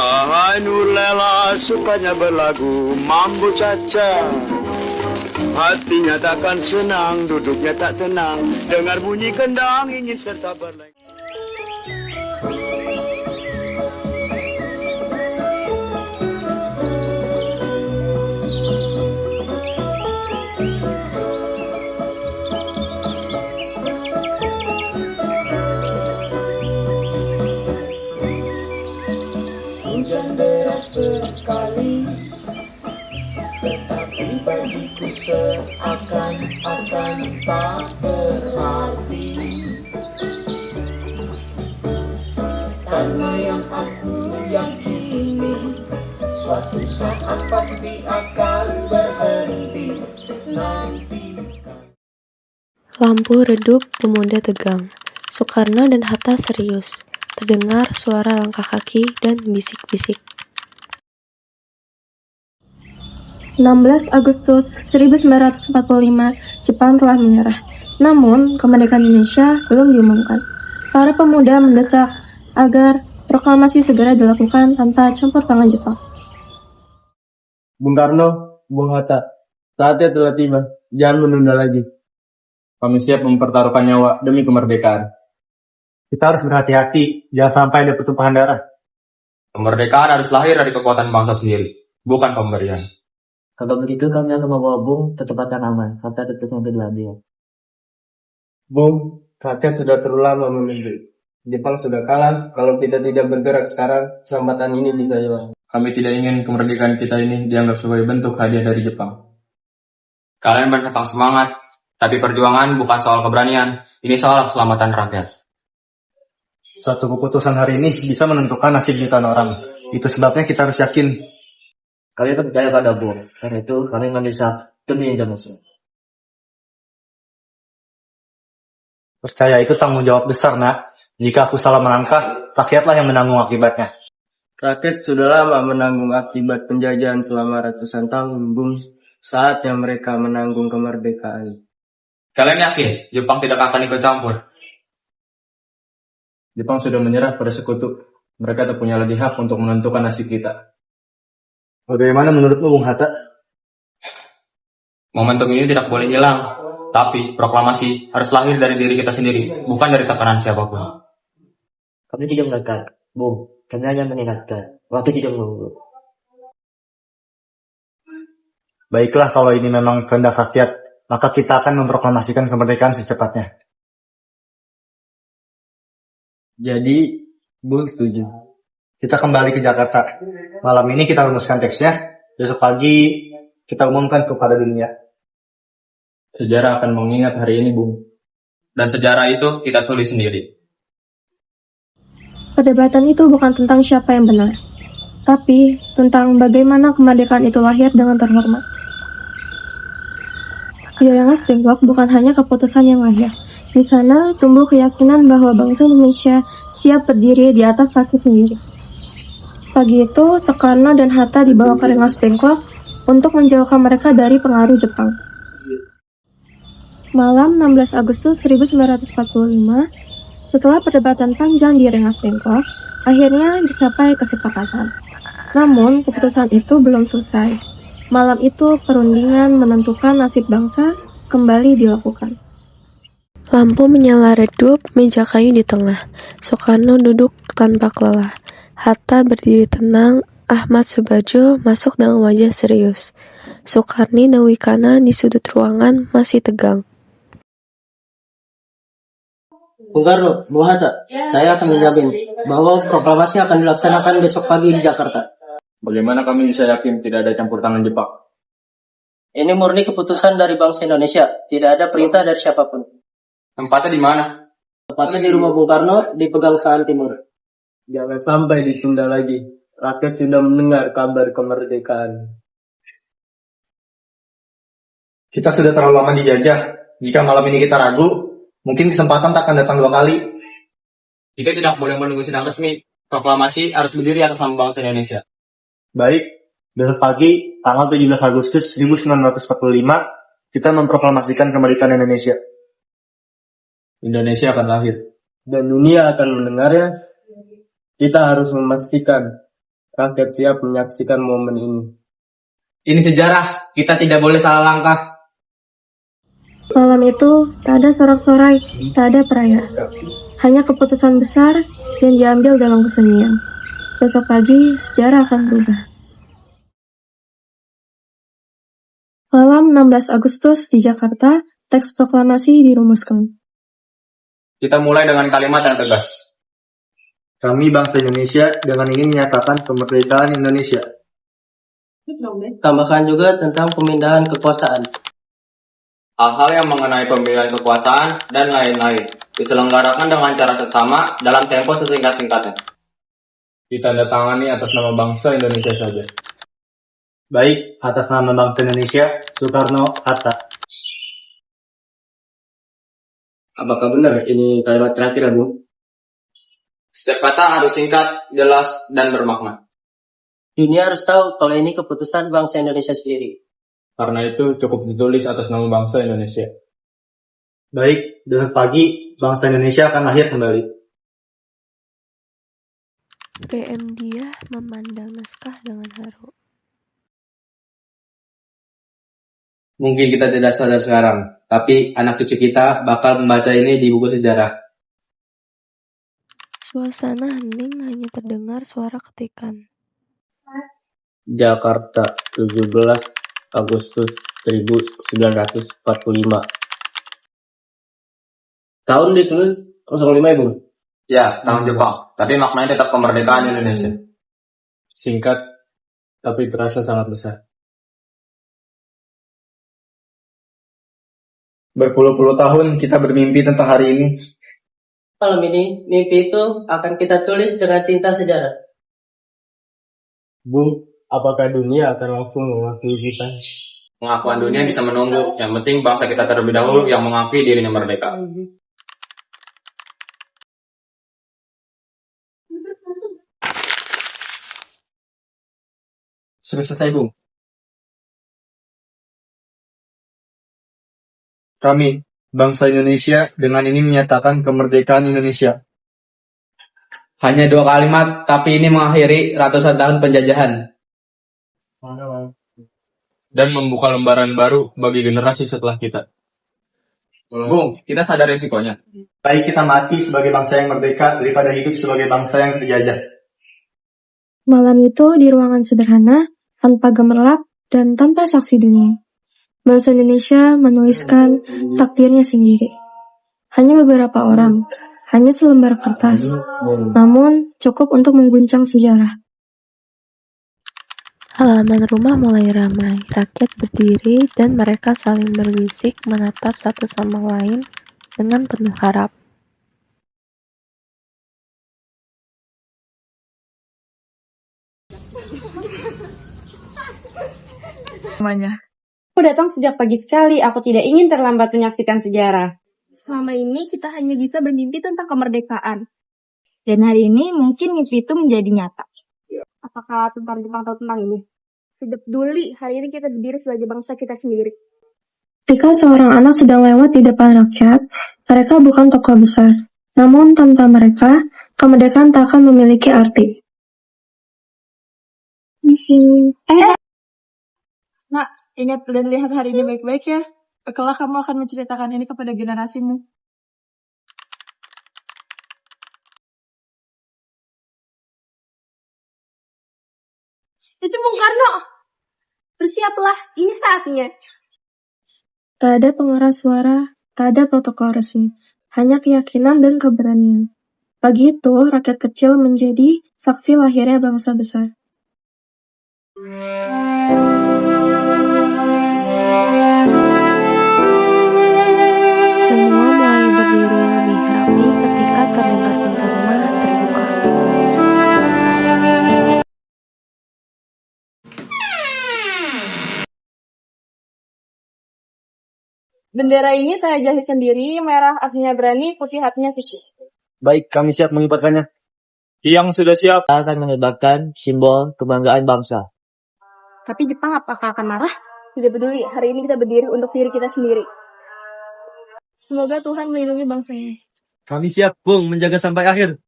Ahai Nurlela sukanya berlagu mambu caca. Hatinya takkan senang, duduknya tak tenang. Dengar bunyi kendang ingin serta berlengkah. Hujan deras sekali, tetapi bagiku seakan tak berarti. Karena yang aku yakini, suatu saat pasti akan berhenti nanti. Lampu redup, pemuda tegang. Soekarno dan Hatta serius. Terdengar suara langkah kaki dan bisik-bisik. 16 Agustus 1945, Jepang telah menyerah. Namun, kemerdekaan Indonesia belum diumumkan. Para pemuda mendesak agar proklamasi segera dilakukan tanpa campur tangan Jepang. Bung Karno, Bung Hatta, saatnya telah tiba. Jangan menunda lagi. Kami siap mempertaruhkan nyawa demi kemerdekaan. Kita harus berhati-hati, jangan sampai ada pertumpahan darah. Kemerdekaan harus lahir dari kekuatan bangsa sendiri, bukan pemberian. Kalau begitu kami akan membawa Bung ke tempat yang aman, sampai tetap mobil. Bung, rakyat sudah terlalu lama menunggu. Jepang sudah kalah, kalau kita tidak bergerak sekarang, kesempatan ini bisa hilang. Kami tidak ingin kemerdekaan kita ini dianggap sebagai bentuk hadiah dari Jepang. Kalian bertentang semangat, tapi perjuangan bukan soal keberanian, ini soal keselamatan rakyat. Suatu keputusan hari ini bisa menentukan nasib jutaan orang. Itu sebabnya kita harus yakin. Kami percaya pada Bung, karena itu kami mendesak demi Indonesia. Percaya itu tanggung jawab besar, nak. Jika aku salah melangkah, rakyatlah yang menanggung akibatnya. Rakyat sudah lama menanggung akibat penjajahan selama ratusan tahun, Bung. Saatnya mereka menanggung kemerdekaan. Kalian yakin Jepang tidak akan ikut campur? Jepang sudah menyerah pada sekutu. Mereka tak punya lagi hak untuk menentukan nasib kita. Bagaimana menurutmu, Bung Hatta? Momentum ini tidak boleh hilang, tapi proklamasi harus lahir dari diri kita sendiri, bukan dari tekanan siapapun. Kami tidak menekan, Bung. Kami hanya mengingatkan. Waktu tidak menunggu. Baiklah, kalau ini memang kehendak rakyat, maka kita akan memproklamasikan kemerdekaan secepatnya. Jadi, Bung setuju. Kita kembali ke Jakarta. Malam ini kita rumuskan teksnya. Besok pagi kita umumkan kepada dunia. Sejarah akan mengingat hari ini, Bung. Dan sejarah itu kita tulis sendiri. Perdebatan itu bukan tentang siapa yang benar, tapi tentang bagaimana kemerdekaan itu lahir dengan terhormat. Di Rengas Dengklok bukan hanya keputusan yang lahir. Di sana tumbuh keyakinan bahwa bangsa Indonesia siap berdiri di atas kaki sendiri. Pagi itu, Soekarno dan Hatta dibawa ke Rengas Dengklok untuk menjauhkan mereka dari pengaruh Jepang. Malam 16 Agustus 1945, setelah perdebatan panjang di Rengas Dengklok, akhirnya dicapai kesepakatan. Namun, keputusan itu belum selesai. Malam itu, perundingan menentukan nasib bangsa kembali dilakukan. Lampu menyala redup, meja kayu di tengah. Soekarno duduk tanpa lelah. Hatta berdiri tenang. Ahmad Subadjo masuk dengan wajah serius. Soekarni dan Wikana di sudut ruangan masih tegang. Bung Karno, Bung Hatta, saya akan menjamin bahwa proklamasi akan dilaksanakan besok pagi di Jakarta. Bagaimana kami bisa yakin tidak ada campur tangan Jepang? Ini murni keputusan dari bangsa Indonesia, tidak ada perintah dari siapapun. Tempatnya di mana? Tepatnya di rumah Bung Karno di Pegangsaan Timur. Jangan sampai ditunda lagi. Rakyat sudah mendengar kabar kemerdekaan. Kita sudah terlalu lama dijajah. Jika malam ini kita ragu, mungkin kesempatan tak akan datang 2 kali. Kita tidak boleh menunggu sidang resmi. Proklamasi harus berdiri atas nama bangsa Indonesia. Baik, besok pagi, tanggal 17 Agustus 1945, kita memproklamasikan kemerdekaan Indonesia. Indonesia akan lahir. Dan dunia akan mendengarnya. Kita harus memastikan Rakyat siap menyaksikan momen ini. Ini sejarah, kita tidak boleh salah langkah. Malam itu, tak ada sorak-sorai, tak ada perayaan. Hanya keputusan besar yang diambil dalam kesunyian. Besok pagi, sejarah akan berubah. Malam 16 Agustus di Jakarta, teks proklamasi dirumuskan. Kita mulai dengan kalimat yang tegas. Kami bangsa Indonesia dengan ingin menyatakan kemerdekaan Indonesia. Tambahkan juga tentang pemindahan kekuasaan. Hal-hal yang mengenai pemilihan kekuasaan dan lain-lain diselenggarakan dengan cara seksama dalam tempo sesingkat-singkatnya. Ditandatangani atas nama bangsa Indonesia saja. Baik, atas nama bangsa Indonesia, Soekarno-Hatta. Apakah benar ini kalimat terakhir, Bu? Setiap kata harus singkat, jelas, dan bermakna. Dunia harus tahu kalau ini keputusan bangsa Indonesia sendiri. Karena itu cukup ditulis atas nama bangsa Indonesia. Baik, besok pagi bangsa Indonesia akan lahir kembali. PM Diah memandang naskah dengan haru. Mungkin kita tidak sadar sekarang, tapi anak cucu kita bakal membaca ini di buku sejarah. Suasana hening, hanya terdengar suara ketikan. Jakarta, 17 Agustus 1945. Tahun ditulis 05, Ibu. Ya, tahun Jepang, tapi maknanya tetap kemerdekaan Indonesia. Singkat, tapi terasa sangat besar. Berpuluh-puluh tahun kita bermimpi tentang hari ini. Malam ini, mimpi itu akan kita tulis dengan tinta sejarah. Bung, apakah dunia akan langsung mengakui kita? Pengakuan dunia bisa menunggu, yang penting bangsa kita terlebih dahulu yang mengakui dirinya merdeka. Sudah selesai, Bung. Kami, bangsa Indonesia, dengan ini menyatakan kemerdekaan Indonesia. Hanya 2 kalimat, tapi ini mengakhiri ratusan tahun penjajahan. Dan membuka lembaran baru bagi generasi setelah kita. Bung, kita sadar risikonya. Baik kita mati sebagai bangsa yang merdeka daripada hidup sebagai bangsa yang terjajah. Malam itu di ruangan sederhana, tanpa gemerlap dan tanpa saksi dunia. Bangsa Indonesia menuliskan takdirnya sendiri. Hanya beberapa orang, hanya selembar kertas. Namun cukup untuk mengguncang sejarah. Halaman rumah mulai ramai, rakyat berdiri dan mereka saling berbisik menatap satu sama lain dengan penuh harap. Aku datang sejak pagi sekali, aku tidak ingin terlambat menyaksikan sejarah. Selama ini kita hanya bisa bermimpi tentang kemerdekaan. Dan hari ini mungkin mimpi itu menjadi nyata. Apakah tentang Jepang tahu tentang ini? Tidak peduli, hari ini kita berdiri sebagai bangsa kita sendiri. Ketika seorang anak sedang lewat di depan rakyat, mereka bukan tokoh besar. Namun tanpa mereka, kemerdekaan tak akan memiliki arti. Nak, ingat dan lihat hari ini baik-baik ya. Kelak kamu akan menceritakan ini kepada generasimu. Itu Bung Karno. Bersiaplah, ini saatnya. Tak ada pengeras suara, tak ada protokol resmi. Hanya keyakinan dan keberanian. Pagi itu, rakyat kecil menjadi saksi lahirnya bangsa besar. Semua mulai berdiri lebih rapi ketika terdengar pintu rumah terbuka. Bendera ini saya jahit sendiri, merah artinya berani, putih artinya suci. Baik, kami siap mengibarkannya. Yang sudah siap. Kita akan mengibarkan simbol kebanggaan bangsa. Tapi Jepang apakah akan marah? Tidak peduli, hari ini kita berdiri untuk diri kita sendiri. Semoga Tuhan melindungi bangsa ini. Kami siap, Bung, menjaga sampai akhir.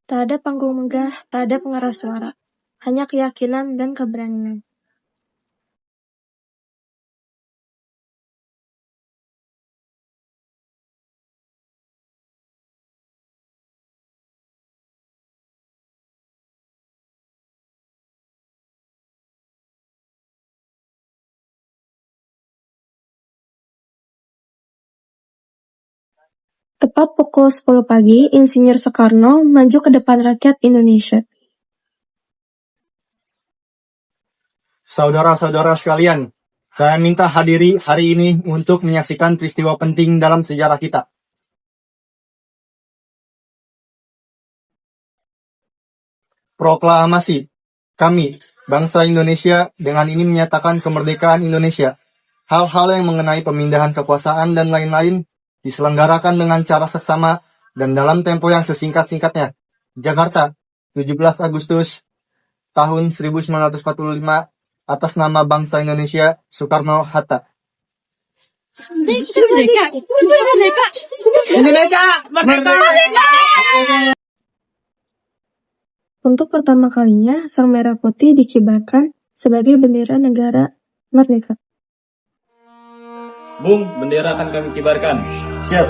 Tak ada panggung megah, tak ada pengeras suara. Hanya keyakinan dan keberanian. Tepat pukul 10 pagi, Insinyur Soekarno maju ke depan rakyat Indonesia. Saudara-saudara sekalian, saya minta hadiri hari ini untuk menyaksikan peristiwa penting dalam sejarah kita. Proklamasi. Kami, bangsa Indonesia, dengan ini menyatakan kemerdekaan Indonesia. Hal-hal yang mengenai pemindahan kekuasaan dan lain-lain diselenggarakan dengan cara seksama dan dalam tempo yang sesingkat-singkatnya. Jakarta, 17 Agustus tahun 1945, atas nama bangsa Indonesia, Soekarno-Hatta. Indonesia merdeka! Untuk pertama kalinya, sang merah putih dikibarkan sebagai bendera negara merdeka. Bung, bendera akan kami kibarkan. Siap.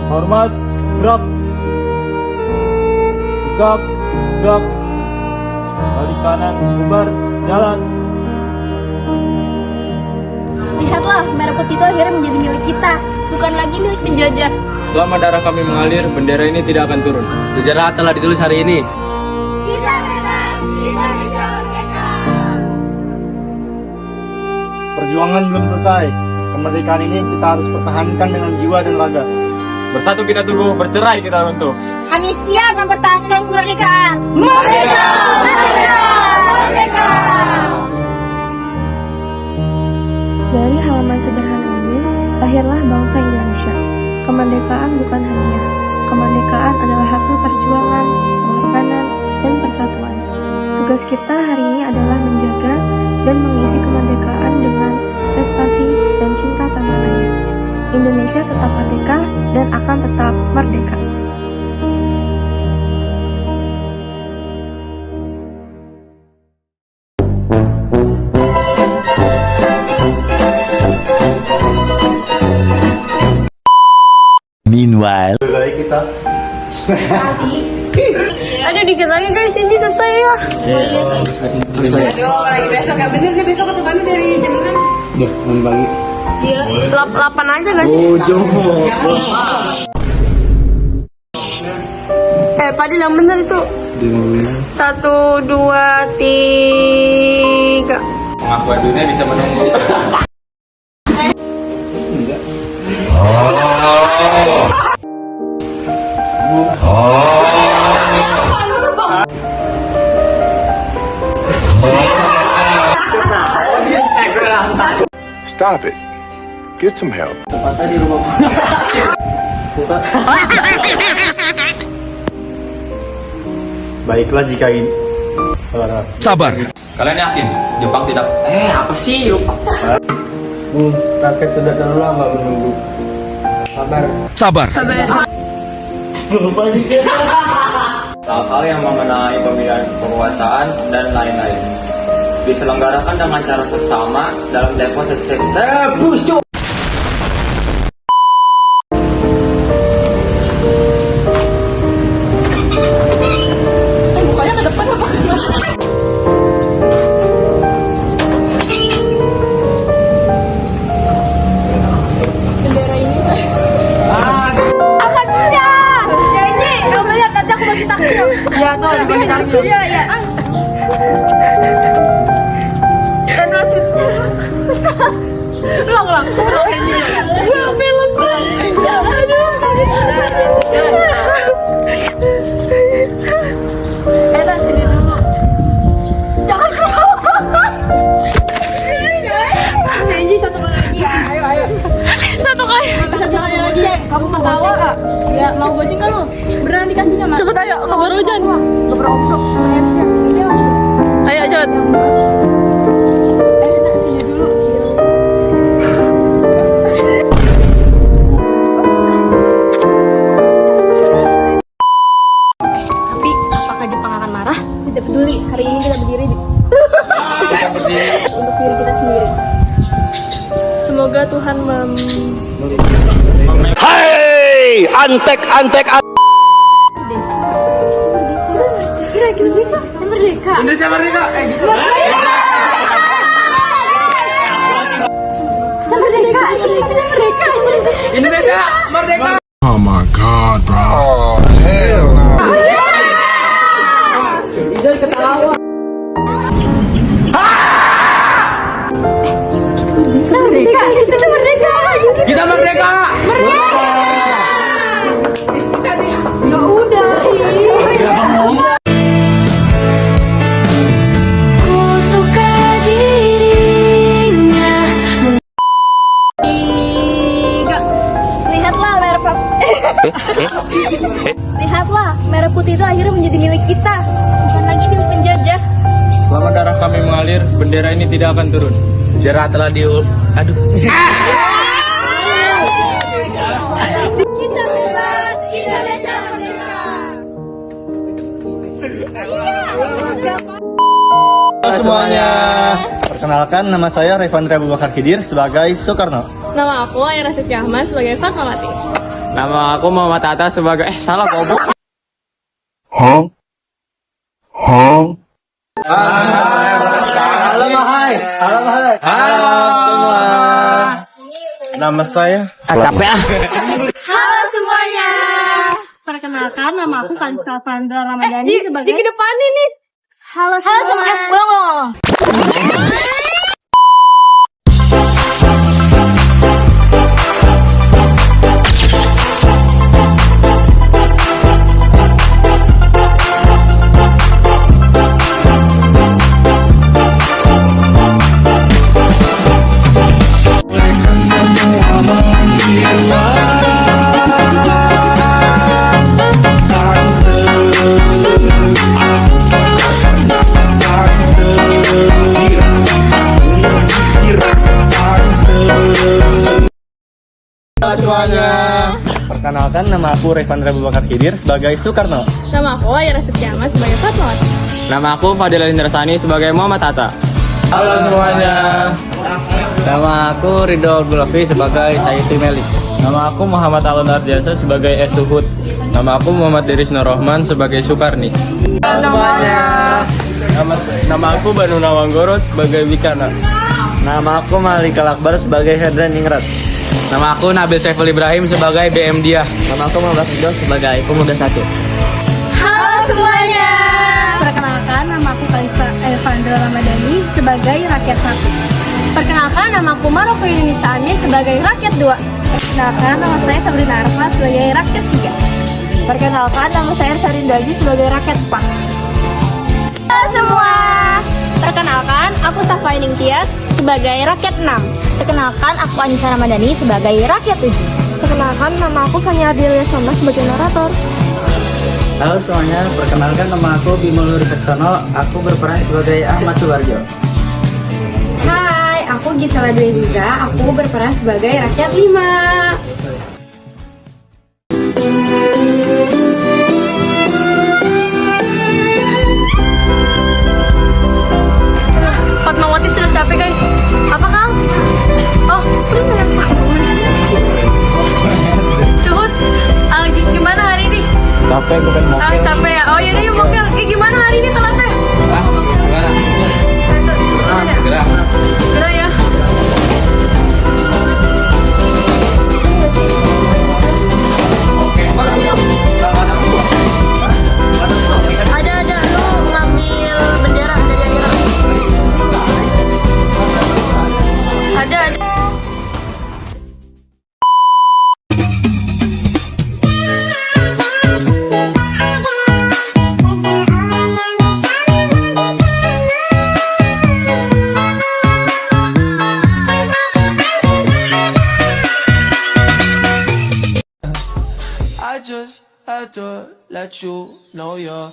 Hormat, gerak. Tegak, tegak. Balik kanan, bubar, jalan. Lihatlah, merah putih itu akhirnya menjadi milik kita, bukan lagi milik penjajah. Selama darah kami mengalir, bendera ini tidak akan turun. Sejarah telah ditulis hari ini. Kita bebas, Indonesia merdeka. Perjuangan belum selesai. Kemerdekaan ini kita harus pertahankan dengan jiwa dan raga. Bersatu kita teguh, bercerai kita runtuh. Kami siap mempertahankan kemerdekaan. Merdeka! Merdeka! Merdeka! Dari halaman sederhana ini, lahirlah bangsa Indonesia. Kemerdekaan bukan hadiah. Kemerdekaan adalah hasil perjuangan, pengorbanan, dan persatuan. Tugas kita hari ini adalah menjaga dan mengisi kemerdekaan dengan prestasi dan cinta tanah air. Indonesia tetap merdeka dan akan tetap merdeka. Meanwhile, baik kita. Aduh, dikit lagi guys, ini selesai ya. Aduh, lagi besok ya bener nih, besok ketemuan dari jam 6. Ya, membagi. Iya, 8 aja gak sih? Padil yang bener itu. 1, 2, 3. Pengakuan dunia bisa menunggu. Stop it. Get some help. Baiklah jika ini. Sabar. Kalian yakin Jepang tidak? Apa sih? Lupa. Bung, rakyat sudah terlalu lama menunggu. Sabar. Hal-hal yang mengenai pemilihan kekuasaan dan lain-lain diselenggarakan dengan cara seksama dalam tempo busuk. Bukannya ke depan apa? Bendera ini saya akan menang. Janji, kamu lihat nanti aku bagi takjil. Iya tuh, dibagi takjil. Iya. Dan nasibnya lanjut. Sini dulu. Tapi apakah Jepang akan marah? Tidak peduli, hari ini kita berdiri untuk diri kita sendiri. Semoga Tuhan Hai, antek. Merdeka. Indonesia merdeka. Gitu. Indonesia merdeka. Oh my god, bro. Oh, hell no. Kita merdeka. Lihatlah, merah putih itu akhirnya menjadi milik kita, bukan lagi milik penjajah. Selama darah kami mengalir, bendera ini tidak akan turun. Sejarah telah aduh. Kita bebas, Indonesia merdeka. Halo semuanya, perkenalkan nama saya Revandra Abu Bakar Khidir sebagai Soekarno. Nama aku Ayra Siti Ahmad sebagai Fatmawati. Nama aku Muhammad Atta sebagai salah goblok. Huh? Halo Mahai. Halo semua. Nama saya Halo semuanya. Perkenalkan, nama aku Kansa Fandra Ramadhani sebagai Di depan ini. Halo semuanya. semuanya. Perkenalkan nama aku Revandra Abu Bakar Khidir sebagai Soekarno. Nama aku Ayra Siti Ahmad sebagai Fatmawati. Nama aku Fadil Indrasani sebagai Muhammad Atta. Halo semuanya. Nama aku Ridho Gulafi sebagai Sayyidi Melik. Nama aku Muhammad Alun Ardiansyah sebagai Es Suhud. Nama aku Muhammad Diris Nurrahman sebagai Sukarni. Halo semuanya. Nama aku Banu Nawanggoro sebagai Wikana. Nama aku Malika Akbar sebagai Hedran Ingrat. Nama aku Nabil Saiful Ibrahim sebagai BM Dia. Nama aku Muhammad Fidos sebagai Pemuda 1. Halo semuanya. Perkenalkan, nama aku Kalista Fandra Ramadhani sebagai Rakyat 1. Perkenalkan, nama aku Maroko Indonesia Amin sebagai Rakyat 2. Perkenalkan, nama saya Sabrina Arfa sebagai Rakyat 3. Perkenalkan, nama saya Sarin Daji sebagai Rakyat 4. Halo semua. Perkenalkan, aku Safa Ining Tias sebagai Rakyat 6. Perkenalkan, aku Anissa Ramadhani sebagai Rakyat 7. Perkenalkan, nama aku Fania Ardelia Soma sebagai narator. Halo semuanya, perkenalkan nama aku Bimo Luri Caksono. Aku berperan sebagai Ahmad Suwarjo. Hai, aku Gisela Dwi Ziza. Aku berperan sebagai Rakyat 5. Fatmawati sudah capek guys. Apa Kang? Oh, benar. Suhud, gimana hari ini? Capek bukan mau. Capek ya. Oh yaudah yuk mobil. Gimana hari ini telatnya? Gerak. Gerak ya. Ada lu ngambil bendera dari Ayra. Ada. I just had to let you know you're